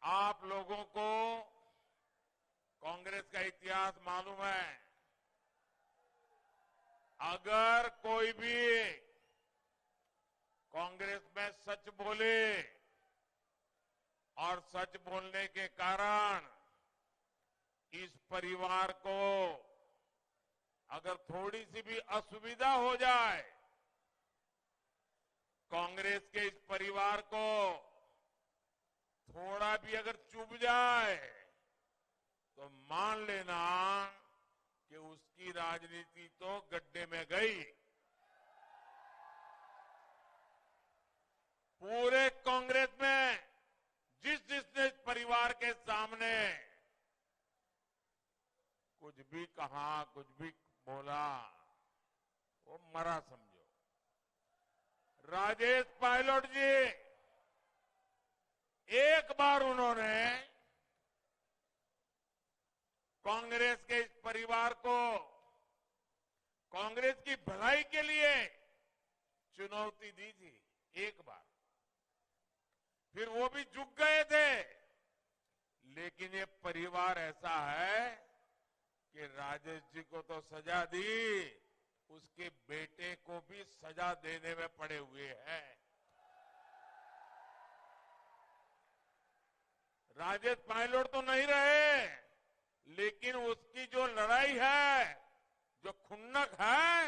आप लोगों को कांग्रेस का इतिहास मालूम है। अगर कोई भी कांग्रेस में सच बोले और सच बोलने के कारण इस परिवार को अगर थोड़ी सी भी असुविधा हो जाए, कांग्रेस के इस परिवार को थोड़ा भी अगर चुभ जाए, तो मान लेना कि उसकी राजनीति तो गड्ढे में गई। पूरे कांग्रेस में जिसने इस परिवार के सामने कुछ भी कहा, कुछ भी बोला, वो मरा समझो। राजेश पायलट जी, एक बार उन्होंने कांग्रेस के इस परिवार को कांग्रेस की भलाई के लिए चुनौती दी थी, एक बार। फिर वो भी झुक गए थे। लेकिन ये परिवार ऐसा है कि राजेश जी को तो सजा दी, उसके बेटे को भी सजा देने में पड़े हुए हैं। राजेश पायलट तो नहीं रहे, लेकिन उसकी जो लड़ाई है, जो खुन्नक है,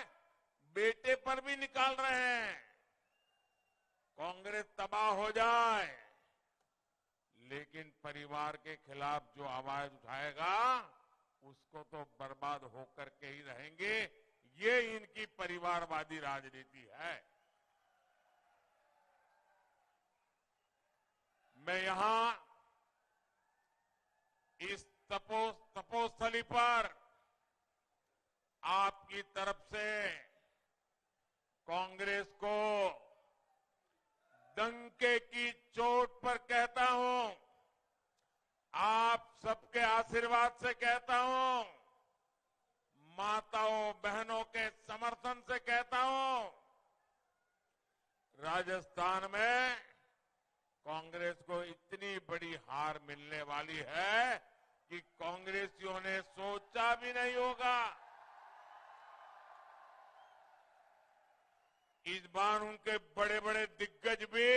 बेटे पर भी निकाल रहे हैं। कांग्रेस तबाह हो जाए, लेकिन परिवार के खिलाफ जो आवाज उठाएगा, उसको तो बर्बाद होकर के ही रहेंगे। ये इनकी परिवारवादी राजनीति है। मैं यहां इस तपोस्थली पर आपकी तरफ से कांग्रेस को डंके की चोट पर कहता हूं, आप सबके आशीर्वाद से कहता हूं, माताओं बहनों के समर्थन से कहता हूं, राजस्थान में कांग्रेस को इतनी बड़ी हार मिलने वाली है कि कांग्रेसियों ने सोचा भी नहीं होगा। इस बार उनके बड़े बड़े दिग्गज भी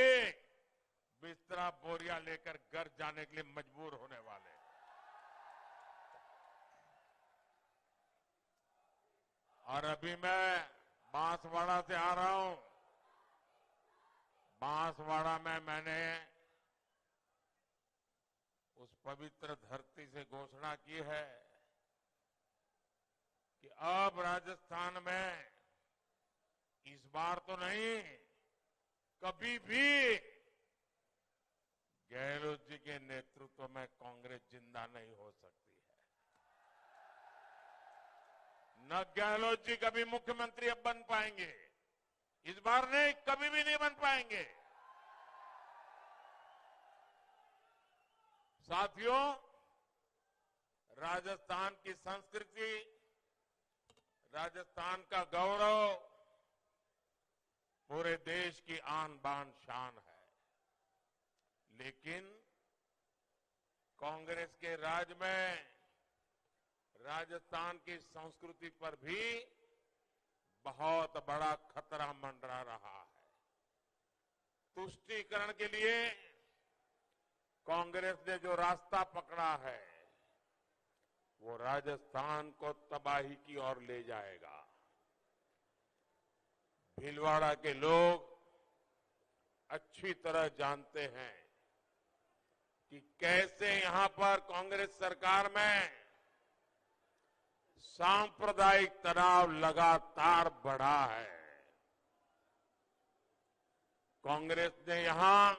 बिस्तरा बोरिया लेकर घर जाने के लिए मजबूर होने वाले। और अभी मैं बांसवाड़ा से आ रहा हूं। बांसवाड़ा में मैंने उस पवित्र धरती से घोषणा की है कि अब राजस्थान में इस बार तो नहीं, कभी भी गहलोत जी के नेतृत्व में कांग्रेस जिंदा नहीं हो सकती है। न गहलोत जी कभी मुख्यमंत्री अब बन पाएंगे, इस बार नहीं, कभी भी नहीं बन पाएंगे। साथियों, राजस्थान की संस्कृति, राजस्थान का गौरव पूरे देश की आन बान शान है। लेकिन कांग्रेस के राज में राजस्थान की संस्कृति पर भी बहुत बड़ा खतरा मंडरा रहा है। तुष्टीकरण के लिए कांग्रेस ने जो रास्ता पकड़ा है, वो राजस्थान को तबाही की ओर ले जाएगा। भीलवाड़ा के लोग अच्छी तरह जानते हैं कि कैसे यहां पर कांग्रेस सरकार में सांप्रदायिक तनाव लगातार बढ़ा है। कांग्रेस ने यहां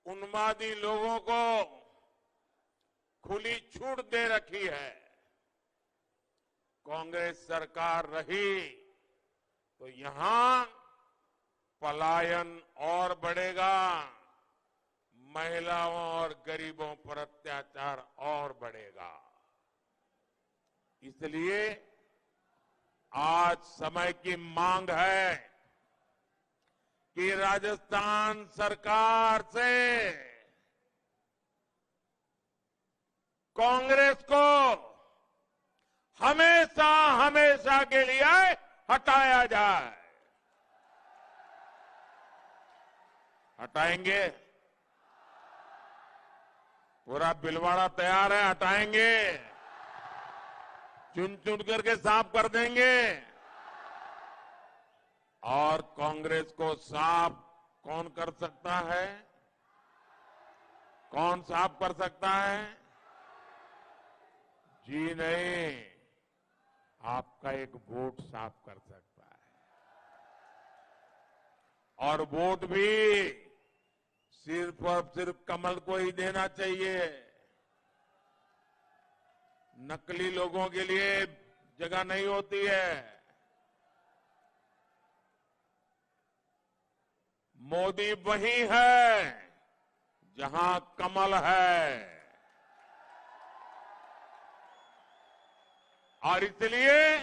उन्मादी लोगों को खुली छूट दे रखी है। कांग्रेस सरकार रही तो यहां पलायन और बढ़ेगा, महिलाओं और गरीबों पर अत्याचार और बढ़ेगा। इसलिए आज समय की मांग है कि राजस्थान सरकार से कांग्रेस को हमेशा हमेशा के लिए हटाया जाए। हटाएंगे। पूरा बिलवाड़ा तैयार है, हटाएंगे। चुन चुन करके साफ कर देंगे। और कांग्रेस को साफ कौन कर सकता है? कौन साफ कर सकता है? जी नहीं, आपका एक वोट साफ कर सकता है। और वोट भी सिर्फ और सिर्फ कमल को ही देना चाहिए। नकली लोगों के लिए जगह नहीं होती है। मोदी वही है जहां कमल है। और इसलिए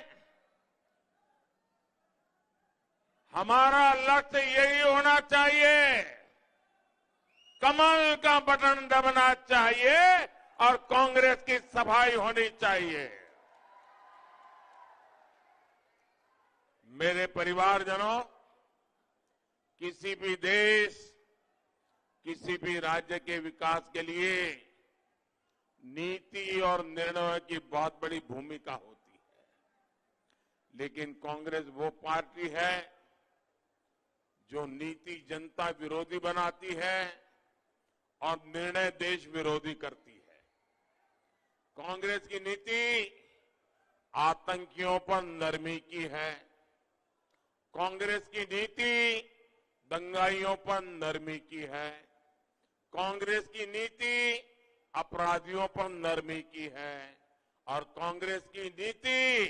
हमारा लक्ष्य यही होना चाहिए, कमल का बटन दबना चाहिए और कांग्रेस की सफाई होनी चाहिए। मेरे परिवारजनों, किसी भी देश, किसी भी राज्य के विकास के लिए नीति और निर्णयों की बहुत बड़ी भूमिका होती है। लेकिन कांग्रेस वो पार्टी है जो नीति जनता विरोधी बनाती है और निर्णय देश विरोधी करती है। कांग्रेस की नीति आतंकियों पर नरमी की है। कांग्रेस की नीति दंगाइयों पर नरमी की है। कांग्रेस की नीति अपराधियों पर नरमी की है। और कांग्रेस की नीति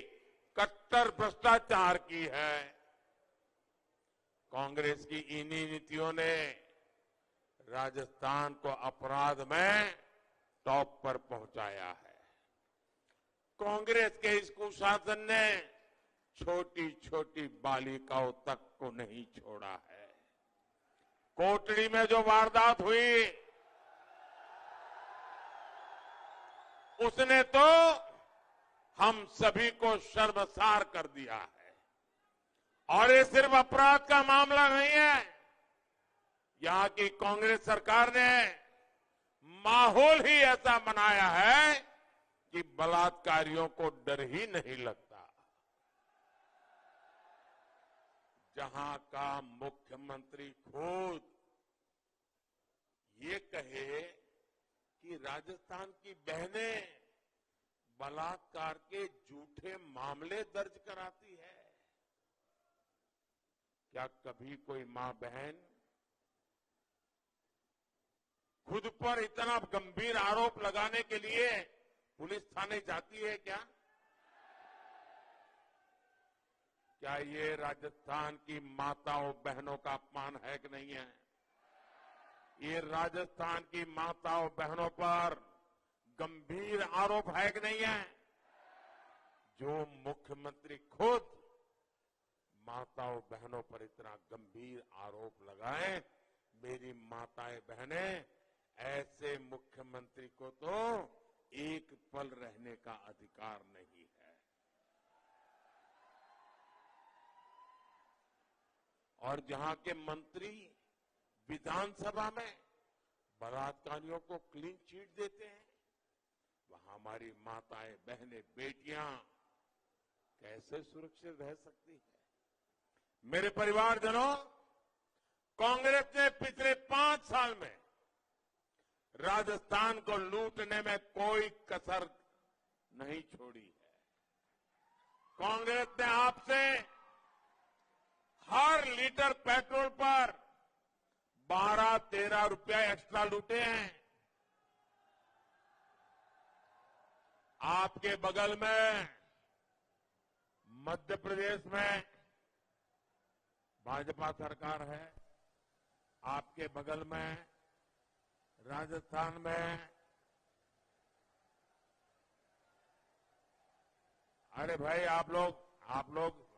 कट्टर भ्रष्टाचार की है। कांग्रेस की इन्हीं नीतियों ने राजस्थान को अपराध में टॉप पर पहुंचाया है। कांग्रेस के इस कुशासन ने छोटी छोटी बालिकाओं तक को नहीं छोड़ा है। कोटड़ी में जो वारदात हुई, उसने तो हम सभी को शर्मसार कर दिया है। और ये सिर्फ अपराध का मामला नहीं है। यहां की कांग्रेस सरकार ने माहौल ही ऐसा बनाया है कि बलात्कारियों को डर ही नहीं लगता। जहां का मुख्यमंत्री खुद ये कहे कि राजस्थान की बहनें बलात्कार के झूठे मामले दर्ज कराती है। क्या कभी कोई मां बहन खुद पर इतना गंभीर आरोप लगाने के लिए पुलिस थाने जाती है क्या? क्या ये राजस्थान की माताओं बहनों का अपमान है कि नहीं है? ये राजस्थान की माताओं बहनों पर गंभीर आरोप है कि नहीं है? जो मुख्यमंत्री खुद माताओं बहनों पर इतना गंभीर आरोप लगाए, मेरी माताएं बहनें, ऐसे मुख्यमंत्री को तो एक पल रहने का अधिकार नहीं है। और जहां के मंत्री विधानसभा में बलात्कारियों को क्लीन चिट देते हैं, वहां हमारी माताएं बहनें बेटियां कैसे सुरक्षित रह सकती है? मेरे परिवारजनों, कांग्रेस ने पिछले 5 साल में राजस्थान को लूटने में कोई कसर नहीं छोड़ी है। कांग्रेस ने आपसे हर लीटर पेट्रोल पर 12-13 रुपया एक्स्ट्रा लूटे हैं। आपके बगल में मध्य प्रदेश में भाजपा सरकार है, आपके बगल में राजस्थान में, अरे भाई आप लोग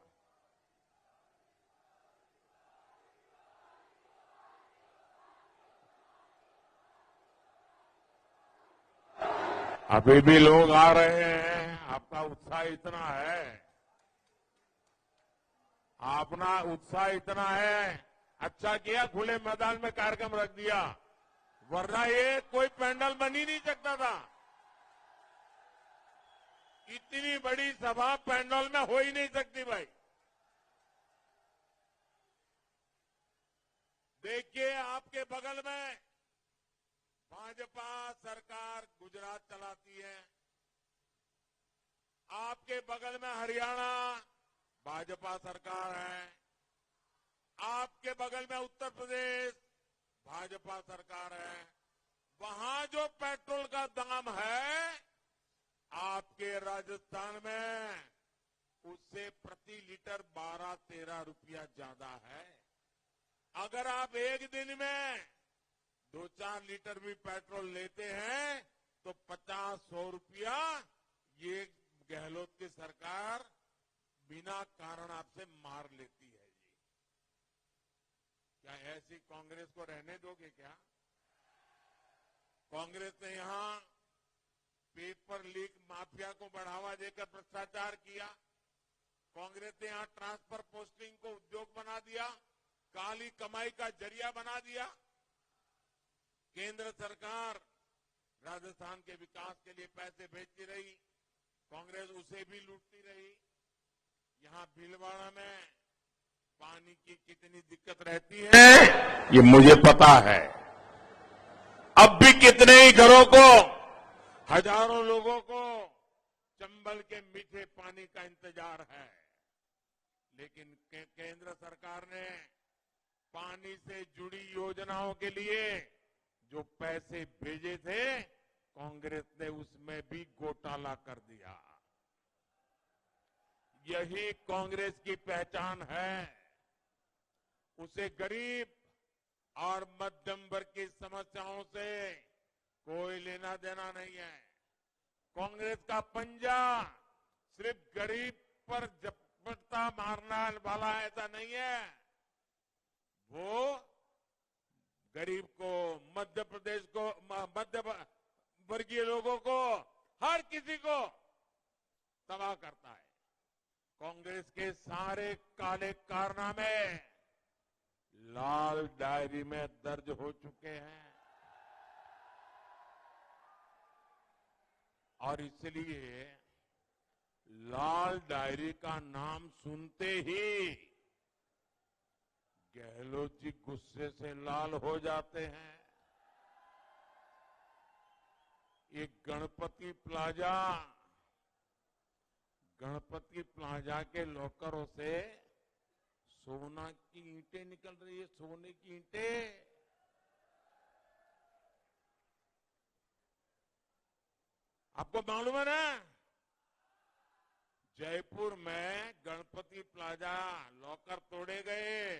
अभी भी लोग आ रहे हैं। आपका उत्साह इतना है, अपना उत्साह इतना है। अच्छा किया खुले मैदान में कार्यक्रम रख दिया, वरना ये कोई पैंडल बन ही नहीं सकता था। इतनी बड़ी सभा पैंडल में हो ही नहीं सकती भाई। देखिए आपके बगल में भाजपा सरकार गुजरात चलाती है, आपके बगल में हरियाणा भाजपा सरकार है, आपके बगल में उत्तर प्रदेश भाजपा सरकार है। वहां जो पेट्रोल का दाम है आपके राजस्थान में उससे प्रति लीटर 12-13 रुपया ज्यादा है। अगर आप एक दिन में 2-4 लीटर भी पेट्रोल लेते हैं तो 50-100 रुपया ये गहलोत की सरकार बिना कारण आपसे मार लेती है। क्या ऐसी कांग्रेस को रहने दोगे क्या? कांग्रेस ने यहां पेपर लीक माफिया को बढ़ावा देकर भ्रष्टाचार किया। कांग्रेस ने यहां ट्रांसफर पोस्टिंग को उद्योग बना दिया, काली कमाई का जरिया बना दिया। केंद्र सरकार राजस्थान के विकास के लिए पैसे भेजती रही, कांग्रेस उसे भी लूटती रही। यहां भीलवाड़ा में पानी की कितनी दिक्कत रहती है ये मुझे पता है। अब भी कितने ही घरों को, हजारों लोगों को चंबल के मीठे पानी का इंतजार है। लेकिन केंद्र सरकार ने पानी से जुड़ी योजनाओं के लिए जो पैसे भेजे थे कांग्रेस ने उसमें भी घोटाला कर दिया। यही कांग्रेस की पहचान है। उसे गरीब और मध्यम वर्ग की समस्याओं से कोई लेना देना नहीं है। कांग्रेस का पंजा सिर्फ गरीब पर झपट्टा मारने वाला ऐसा नहीं है। वो गरीब को, मध्य प्रदेश को, मध्य वर्गीय लोगों को, हर किसी को तबाह करता है। कांग्रेस के सारे काले कारनामे लाल डायरी में दर्ज हो चुके हैं और इसलिए लाल डायरी का नाम सुनते ही गहलोत जी गुस्से से लाल हो जाते हैं। ये गणपति प्लाजा के लॉकरों से सोना की ईंटें निकल रही है, सोने की ईंटें। आपको मालूम है ना, जयपुर में गणपति प्लाजा लॉकर तोड़े गए,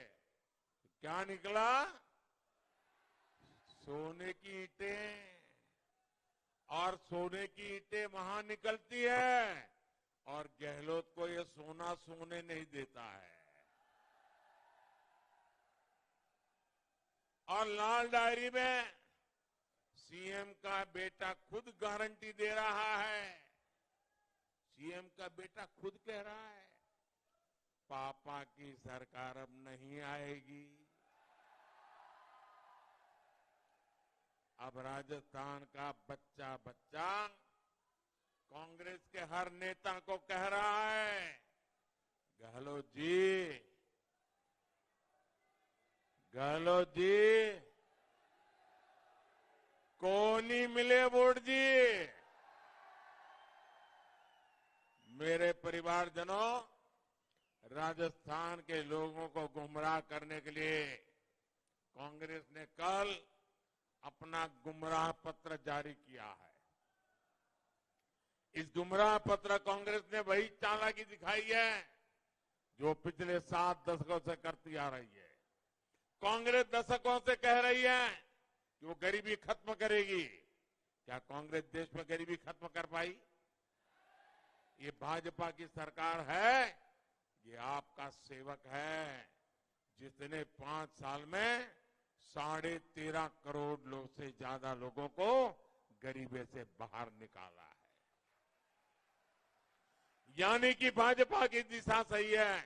क्या निकला? सोने की ईंटें। और सोने की ईंटें वहां निकलती है और गहलोत को ये सोना सोने नहीं देता है। और लाल डायरी में सीएम का बेटा खुद गारंटी दे रहा है। सीएम का बेटा खुद कह रहा है पापा की सरकार अब नहीं आएगी। अब राजस्थान का बच्चा बच्चा कांग्रेस के हर नेता को कह रहा है गहलोत जी कौन ही मिले वोट जी। मेरे परिवारजनों, राजस्थान के लोगों को गुमराह करने के लिए कांग्रेस ने कल अपना गुमराह पत्र जारी किया है। इस गुमराह पत्र कांग्रेस ने वही चालाकी दिखाई है जो पिछले 7 दशकों से करती आ रही है। कांग्रेस दशकों से कह रही है कि वो गरीबी खत्म करेगी। क्या कांग्रेस देश में गरीबी खत्म कर पाई? ये भाजपा की सरकार है, ये आपका सेवक है, जिसने 5 साल में 13.5 करोड़ लोग से ज्यादा लोगों को गरीबी से बाहर निकाला है। यानी कि भाजपा की दिशा सही है,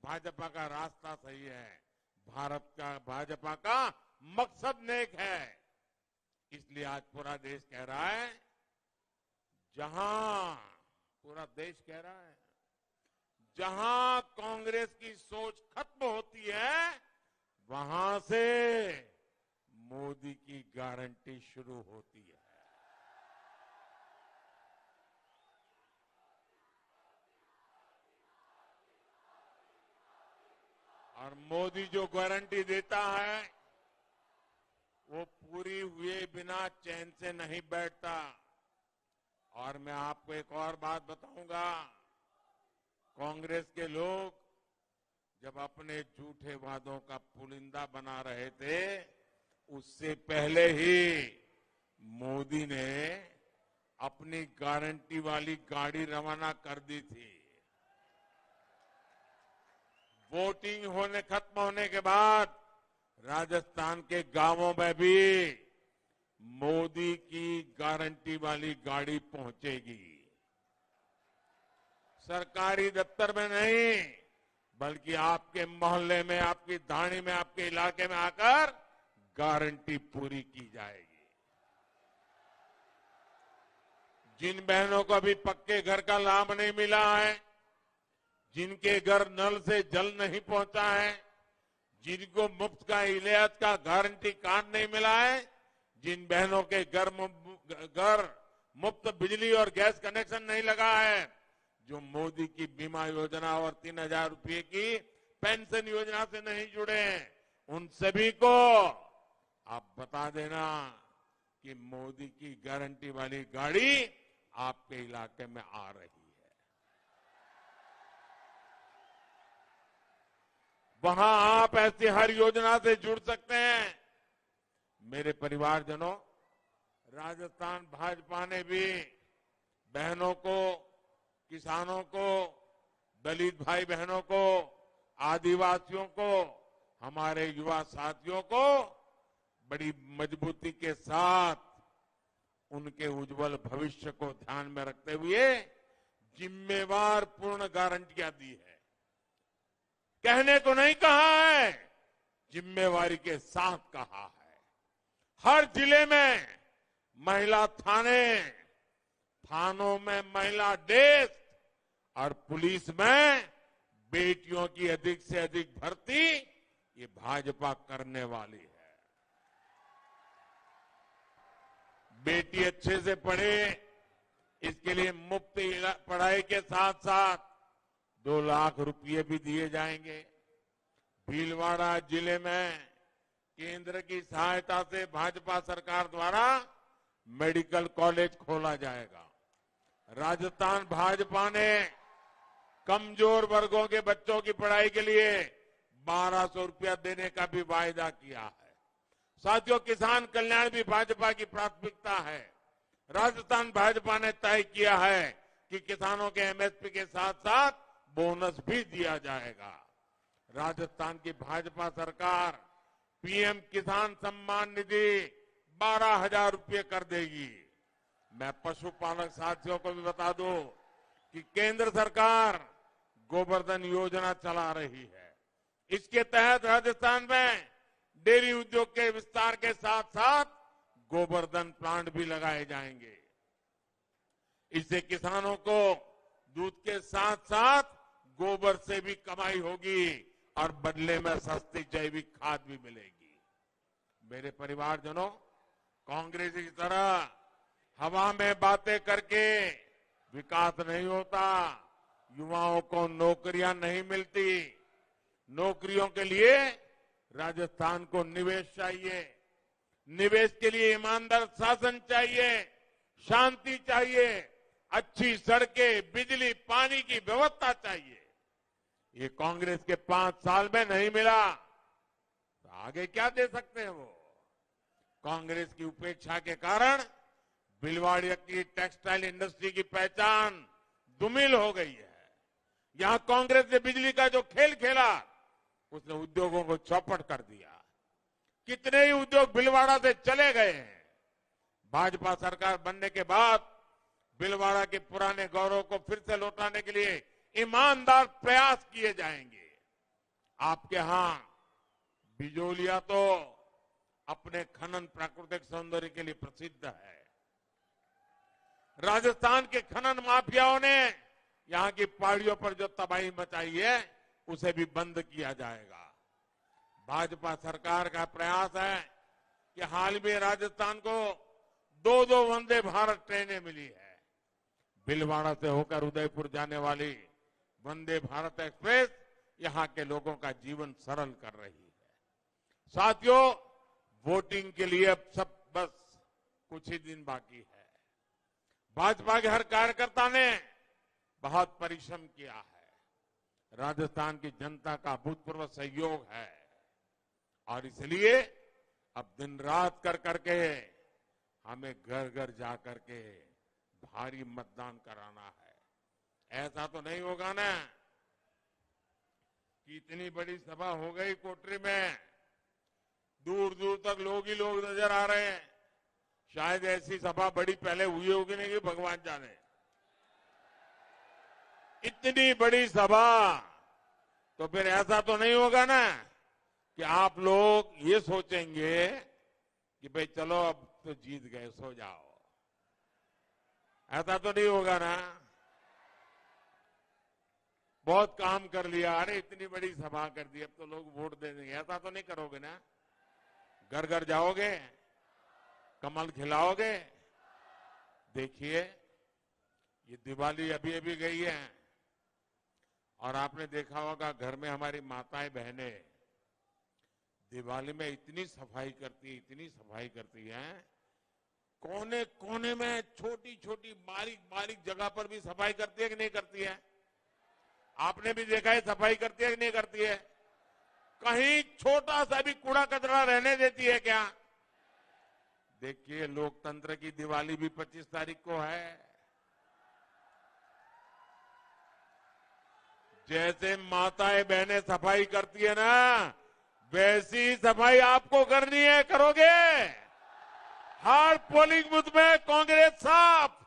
भाजपा का रास्ता सही है, भारत का भाजपा का मकसद नेक है। इसलिए आज पूरा देश कह रहा है, पूरा देश कह रहा है, जहां कांग्रेस की सोच खत्म होती है, वहां से मोदी की गारंटी शुरू होती है। और मोदी जो गारंटी देता है, वो पूरी हुए बिना चैन से नहीं बैठता। और मैं आपको एक और बात बताऊंगा, कांग्रेस के लोग जब अपने झूठे वादों का पुलिंदा बना रहे थे, उससे पहले ही मोदी ने अपनी गारंटी वाली गाड़ी रवाना कर दी थी। वोटिंग खत्म होने के बाद राजस्थान के गांवों में भी मोदी की गारंटी वाली गाड़ी पहुंचेगी। सरकारी दफ्तर में नहीं, बल्कि आपके मोहल्ले में, आपकी धाणी में, आपके इलाके में आकर गारंटी पूरी की जाएगी। जिन बहनों को अभी पक्के घर का लाभ नहीं मिला है, जिनके घर नल से जल नहीं पहुंचा है, जिनको मुफ्त का इलाज का गारंटी कार्ड नहीं मिला है, जिन बहनों के घर मुफ्त बिजली और गैस कनेक्शन नहीं लगा है, जो मोदी की बीमा योजना और 3,000 रुपये की पेंशन योजना से नहीं जुड़े हैं, उन सभी को आप बता देना कि मोदी की गारंटी वाली गाड़ी आपके इलाके में आ रही है। वहां आप ऐसी हर योजना से जुड़ सकते हैं। मेरे परिवारजनों, राजस्थान भाजपा ने भी बहनों को, किसानों को, दलित भाई बहनों को, आदिवासियों को, हमारे युवा साथियों को बड़ी मजबूती के साथ उनके उज्जवल भविष्य को ध्यान में रखते हुए जिम्मेवार पूर्ण गारंटियां दी है। कहने को नहीं कहा है, जिम्मेवारी के साथ कहा है। हर जिले में महिला थानों में महिला डेस्क और पुलिस में बेटियों की अधिक से अधिक भर्ती, ये भाजपा करने वाली है। बेटी अच्छे से पढ़े, इसके लिए मुफ्त पढ़ाई के साथ साथ 2 लाख रुपये भी दिए जाएंगे। भीलवाड़ा जिले में केंद्र की सहायता से भाजपा सरकार द्वारा मेडिकल कॉलेज खोला जाएगा। राजस्थान भाजपा ने कमजोर वर्गों के बच्चों की पढ़ाई के लिए 1,200 रुपया देने का भी वायदा किया है। साथियों, किसान कल्याण भी भाजपा की प्राथमिकता है। राजस्थान भाजपा ने तय किया है कि किसानों के एमएसपी के साथ साथ बोनस भी दिया जाएगा। राजस्थान की भाजपा सरकार पीएम किसान सम्मान निधि 12,000 रुपये कर देगी। मैं पशुपालक साथियों को भी बता दूं कि केंद्र सरकार गोवर्धन योजना चला रही है। इसके तहत राजस्थान में डेयरी उद्योग के विस्तार के साथ साथ गोवर्धन प्लांट भी लगाए जाएंगे। इससे किसानों को दूध के साथ साथ गोबर से भी कमाई होगी और बदले में सस्ती जैविक खाद भी मिलेगी। मेरे परिवारजनों, कांग्रेस की तरह हवा में बातें करके विकास नहीं होता। युवाओं को नौकरियां नहीं मिलती। नौकरियों के लिए राजस्थान को निवेश चाहिए। निवेश के लिए ईमानदार शासन चाहिए, शांति चाहिए, अच्छी सड़कें, बिजली, पानी की व्यवस्था चाहिए। ये कांग्रेस के 5 साल में नहीं मिला, तो आगे क्या दे सकते हैं वो? कांग्रेस की उपेक्षा के कारण भीलवाड़ा की टेक्सटाइल इंडस्ट्री की पहचान धूमिल हो गई है। यहां कांग्रेस ने बिजली का जो खेल खेला, उसने उद्योगों को चौपट कर दिया। कितने ही उद्योग भीलवाड़ा से चले गए हैं। भाजपा सरकार बनने के बाद भीलवाड़ा के पुराने गौरव को फिर से लौटाने के लिए ईमानदार प्रयास किए जाएंगे। आपके यहां बिजोलिया तो अपने खनन प्राकृतिक सौंदर्य के लिए प्रसिद्ध है। राजस्थान के खनन माफियाओं ने यहां की पहाड़ियों पर जो तबाही मचाई है उसे भी बंद किया जाएगा। भाजपा सरकार का प्रयास है कि हाल में राजस्थान को 2-2 वंदे भारत ट्रेनें मिली है। भीलवाड़ा से होकर उदयपुर जाने वाली वंदे भारत एक्सप्रेस यहां के लोगों का जीवन सरल कर रही है। साथियों, वोटिंग के लिए अब सब बस कुछ ही दिन बाकी है। भाजपा के हर कार्यकर्ता ने बहुत परिश्रम किया है। राजस्थान की जनता का अभूतपूर्व सहयोग है और इसलिए अब दिन रात कर करके हमें घर घर जा करके भारी मतदान कराना है। ऐसा तो नहीं होगा ना कि इतनी बड़ी सभा हो गई कोटरी में, दूर दूर तक लोग ही लोग नजर आ रहे हैं। शायद ऐसी सभा बड़ी पहले हुई होगी नहीं, कि भगवान जाने। इतनी बड़ी सभा तो फिर ऐसा तो नहीं होगा ना कि आप लोग ये सोचेंगे कि भाई चलो अब तो जीत गए, सो जाओ। ऐसा तो नहीं होगा ना। बहुत काम कर लिया, अरे इतनी बड़ी सभा कर दी, अब तो लोग वोट दे देंगे, ऐसा तो नहीं करोगे ना। घर घर जाओगे, कमल खिलाओगे। देखिए, ये दिवाली अभी अभी गई है और आपने देखा होगा घर में हमारी माताएं बहनें दिवाली में इतनी सफाई करती हैं, कोने कोने में छोटी छोटी बारीक बारीक जगह पर भी सफाई करती है कि नहीं करती है? आपने भी देखा है सफाई करती है कि नहीं करती है? कहीं छोटा सा भी कूड़ा कचरा रहने देती है क्या? देखिए, लोकतंत्र की दिवाली भी 25 तारीख को है। जैसे माताएं बहनें सफाई करती है ना, वैसी सफाई आपको करनी है, करोगे? हर पोलिंग बूथ में कांग्रेस साफ,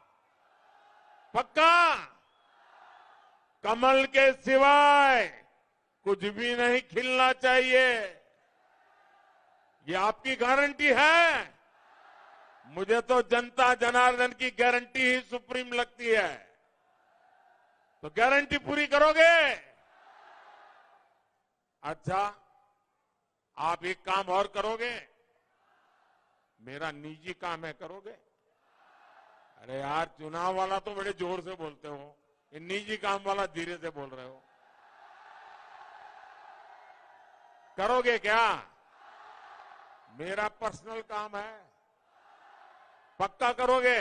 पक्का? कमल के सिवाय कुछ भी नहीं खिलना चाहिए, ये आपकी गारंटी है। मुझे तो जनता जनार्दन की गारंटी ही सुप्रीम लगती है। तो गारंटी पूरी करोगे? अच्छा, आप एक काम और करोगे, मेरा निजी काम है, करोगे? अरे यार, चुनाव वाला तो बड़े जोर से बोलते हो, ये निजी काम वाला धीरे से बोल रहे हो। करोगे क्या? मेरा पर्सनल काम है, पक्का करोगे?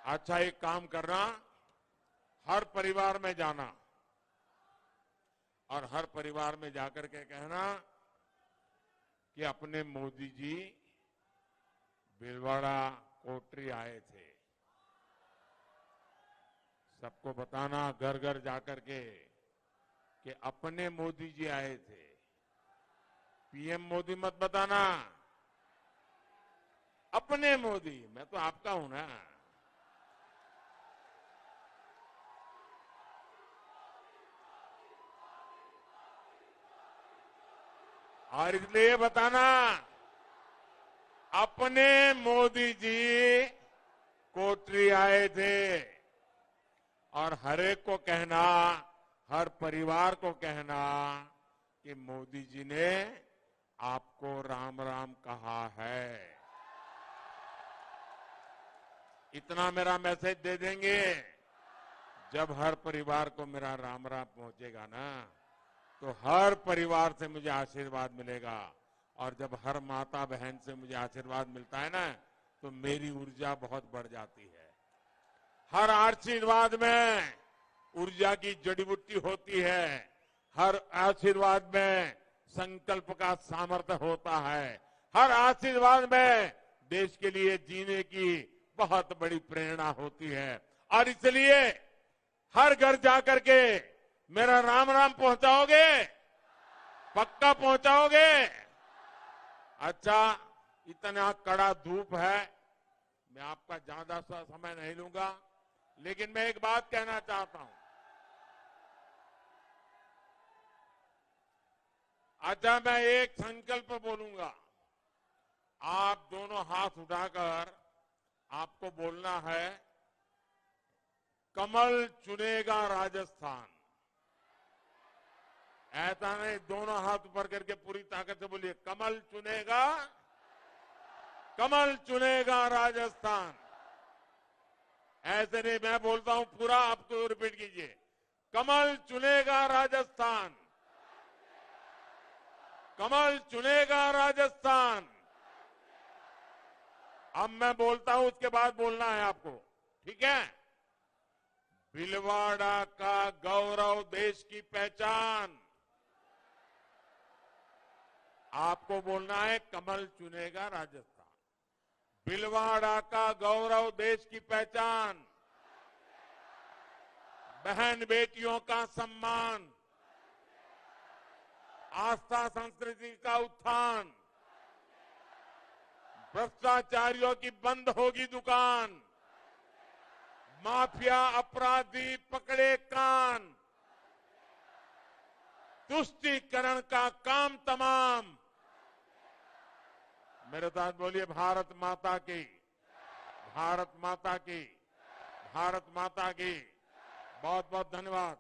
अच्छा, एक काम करना, हर परिवार में जाना और हर परिवार में जाकर के कहना कि अपने मोदी जी भीलवाड़ा कोटरी आए थे। सबको बताना घर घर जाकर के कि अपने मोदी जी आए थे, पीएम मोदी मत बताना, अपने मोदी। मैं तो आपका हूं ना। और इसलिए बताना, अपने मोदी जी कोटरी आए थे। और हर एक को कहना, हर परिवार को कहना कि मोदी जी ने आपको राम राम कहा है। इतना मेरा मैसेज दे देंगे, जब हर परिवार को मेरा राम राम पहुंचेगा ना, तो हर परिवार से मुझे आशीर्वाद मिलेगा। और जब हर माता बहन से मुझे आशीर्वाद मिलता है ना, तो मेरी ऊर्जा बहुत बढ़ जाती है। हर आशीर्वाद में ऊर्जा की जड़ी बूटी होती है, हर आशीर्वाद में संकल्प का सामर्थ्य होता है, हर आशीर्वाद में देश के लिए जीने की बहुत बड़ी प्रेरणा होती है। और इसलिए हर घर जाकर के मेरा राम राम पहुंचाओगे? पक्का पहुंचाओगे? अच्छा, इतना कड़ा धूप है, मैं आपका ज्यादा सा समय नहीं लूंगा, लेकिन मैं एक बात कहना चाहता हूं। अच्छा, मैं एक संकल्प बोलूंगा, आप दोनों हाथ उठाकर आपको बोलना है, कमल चुनेगा राजस्थान। ऐसा नहीं, दोनों हाथ ऊपर करके पूरी ताकत से बोलिए, कमल चुनेगा, कमल चुनेगा राजस्थान। ऐसे नहीं, मैं बोलता हूं पूरा, आपको रिपीट कीजिए, कमल चुनेगा राजस्थान, कमल चुनेगा राजस्थान। अब मैं बोलता हूं, उसके बाद बोलना है आपको, ठीक है? भीलवाड़ा का गौरव, देश की पहचान। आपको बोलना है, कमल चुनेगा राजस्थान। भीलवाड़ा का गौरव, देश की पहचान। बहन बेटियों का सम्मान, आस्था संस्कृति का उत्थान, भ्रष्टाचारियों की बंद होगी दुकान, माफिया अपराधी पकड़े कान, तुष्टीकरण का काम तमाम। मेरे साथ बोलिए, भारत माता की, भारत माता की, भारत माता की। बहुत बहुत धन्यवाद।